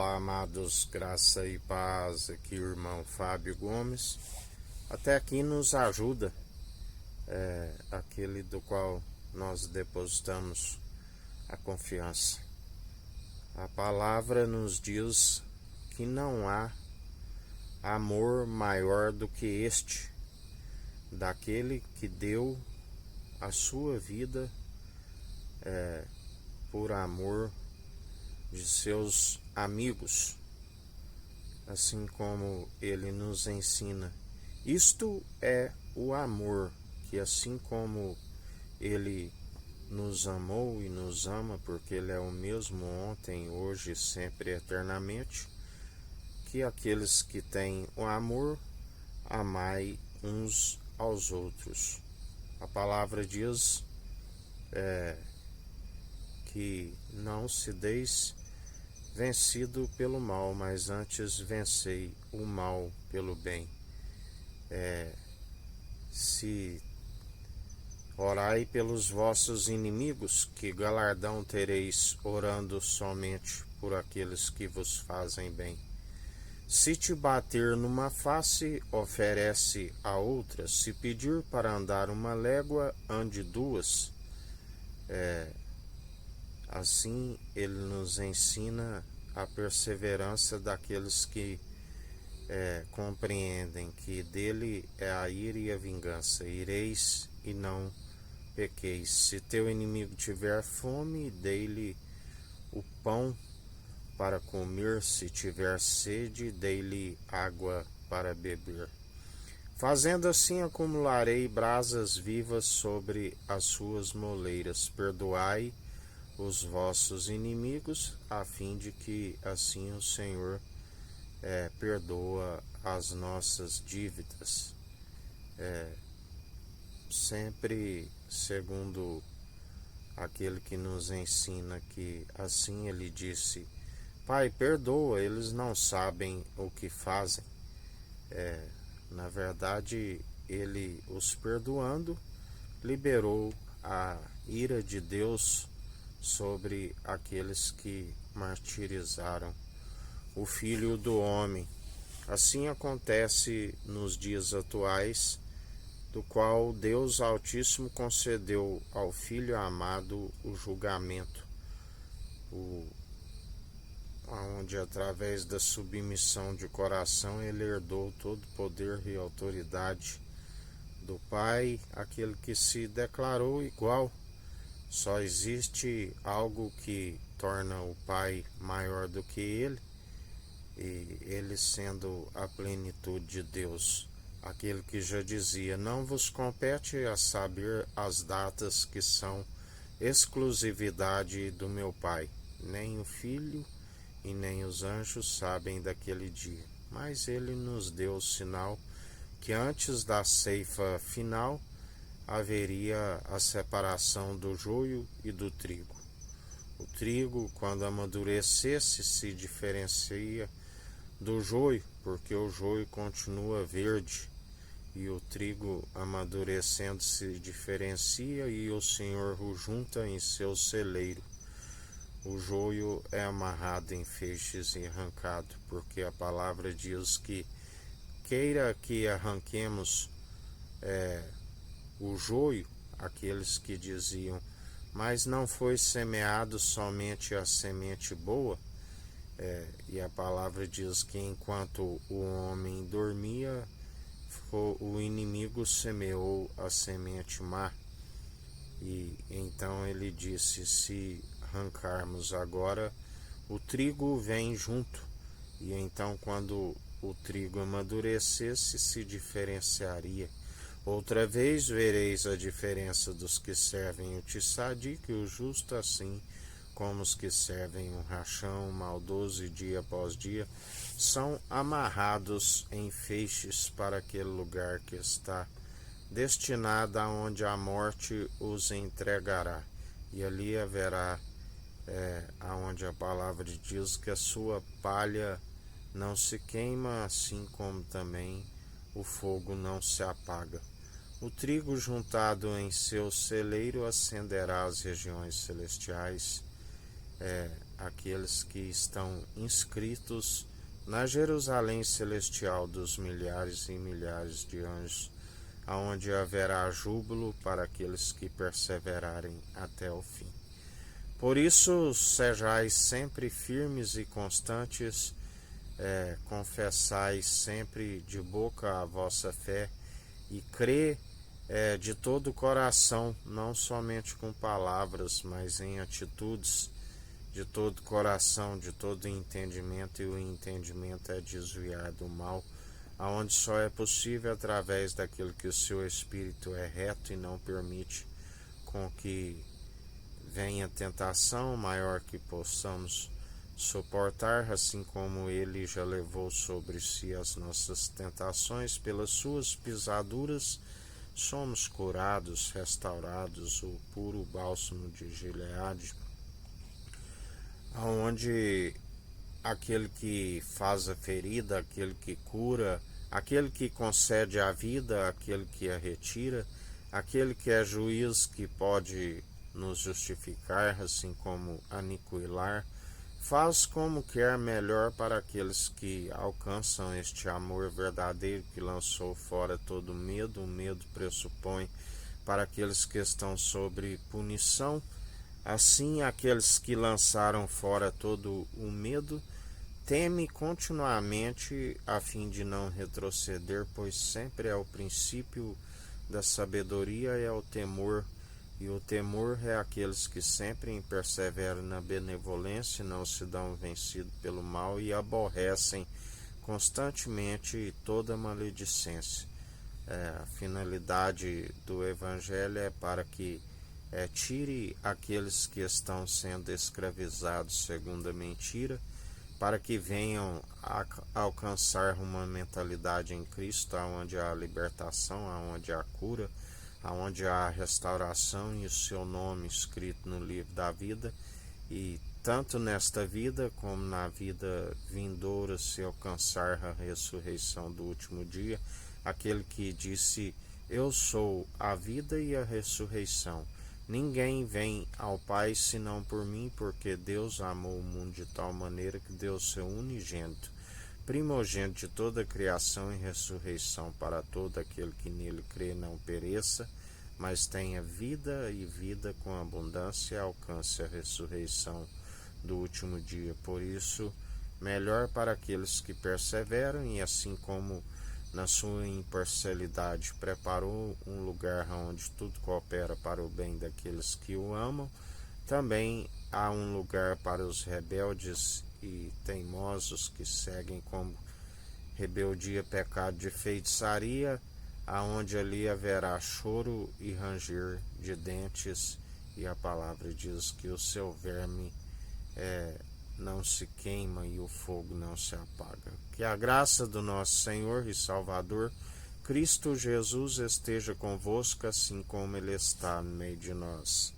Olá, amados, graça e paz, aqui o irmão Fábio Gomes. Até aqui nos ajuda aquele do qual nós depositamos a confiança. A palavra nos diz que não há amor maior do que este, daquele que deu a sua vida por amor de seus amigos, assim como ele nos ensina. Isto é o amor, que assim como ele nos amou e nos ama, porque ele é o mesmo ontem, hoje, sempre, eternamente, que aqueles que têm o amor, amai uns aos outros. A palavra diz que não se deis vencido pelo mal, mas antes vencei o mal pelo bem. Se orai pelos vossos inimigos, que galardão tereis orando somente por aqueles que vos fazem bem? Se te bater numa face, oferece a outra. Se pedir para andar uma légua, ande duas. Assim ele nos ensina a perseverança daqueles que compreendem que dele é a ira e a vingança. Ireis e não pequeis. Se teu inimigo tiver fome, dê-lhe o pão para comer. Se tiver sede, dê-lhe água para beber. Fazendo assim, acumularei brasas vivas sobre as suas moleiras. Perdoai os vossos inimigos, a fim de que assim o Senhor perdoa as nossas dívidas. Sempre segundo aquele que nos ensina, que assim ele disse: Pai, perdoa, eles não sabem o que fazem. Na verdade, ele, os perdoando, liberou a ira de Deus sobre aqueles que martirizaram o Filho do Homem. Assim acontece nos dias atuais, do qual Deus Altíssimo concedeu ao Filho amado o julgamento, onde através da submissão de coração ele herdou todo poder e autoridade do Pai, aquele que se declarou igual. Só existe algo que torna o Pai maior do que ele, e ele sendo a plenitude de Deus, aquele que já dizia: não vos compete a saber as datas que são exclusividade do meu Pai, nem o Filho e nem os anjos sabem daquele dia, mas ele nos deu o sinal que antes da ceifa final haveria a separação do joio e do trigo. O trigo, quando amadurecesse, se diferencia do joio, porque o joio continua verde, e o trigo amadurecendo se diferencia, e o Senhor o junta em seu celeiro. O joio é amarrado em feixes e arrancado, porque a palavra diz que queira que arranquemos o joio, aqueles que diziam: mas não foi semeado somente a semente boa. E a palavra diz que enquanto o homem dormia, o inimigo semeou a semente má. E então ele disse: se arrancarmos agora, o trigo vem junto. E então, quando o trigo amadurecesse, se diferenciaria. Outra vez vereis a diferença dos que servem o tissadique e o justo, assim como os que servem um rachão maldoso, e dia após dia são amarrados em feixes para aquele lugar que está destinado, aonde a morte os entregará. E ali haverá aonde a palavra diz que a sua palha não se queima, assim como também o fogo não se apaga. O trigo juntado em seu celeiro ascenderá às regiões celestiais, aqueles que estão inscritos na Jerusalém celestial dos milhares e milhares de anjos, aonde haverá júbilo para aqueles que perseverarem até o fim. Por isso, sejais sempre firmes e constantes, confessais sempre de boca a vossa fé e crê de todo o coração, não somente com palavras, mas em atitudes, de todo coração, de todo entendimento, e o entendimento é desviar do mal, aonde só é possível através daquilo que o seu espírito é reto e não permite com que venha tentação maior que possamos suportar, assim como ele já levou sobre si as nossas tentações, pelas suas pisaduras somos curados, restaurados, o puro bálsamo de Gileade, onde aquele que faz a ferida, aquele que cura, aquele que concede a vida, aquele que a retira, aquele que é juiz que pode nos justificar, assim como aniquilar, faz como quer melhor para aqueles que alcançam este amor verdadeiro que lançou fora todo medo. O medo pressupõe para aqueles que estão sob punição. Assim, aqueles que lançaram fora todo o medo, teme continuamente a fim de não retroceder, pois sempre é o princípio da sabedoria, é o temor, e o temor é aqueles que sempre perseveram na benevolência, não se dão vencido pelo mal e aborrecem constantemente toda maledicência. A finalidade do Evangelho é para que tire aqueles que estão sendo escravizados segundo a mentira, para que venham a alcançar uma mentalidade em Cristo, onde há a libertação, onde há a cura, onde há a restauração e o seu nome escrito no livro da vida, e tanto nesta vida como na vida vindoura, se alcançar a ressurreição do último dia, aquele que disse: eu sou a vida e a ressurreição. Ninguém vem ao Pai senão por mim, porque Deus amou o mundo de tal maneira que deu seu unigênito, primogênito de toda a criação, e ressurreição para todo aquele que nele crê, não pereça, mas tenha vida, e vida com abundância, e alcance a ressurreição do último dia. Por isso, melhor para aqueles que perseveram, e assim como na sua imparcialidade preparou um lugar onde tudo coopera para o bem daqueles que o amam, também há um lugar para os rebeldes e teimosos que seguem como rebeldia, pecado de feitiçaria, aonde ali haverá choro e ranger de dentes, e a palavra diz que o seu verme não se queima e o fogo não se apaga. Que a graça do nosso Senhor e Salvador Cristo Jesus esteja convosco, assim como Ele está no meio de nós.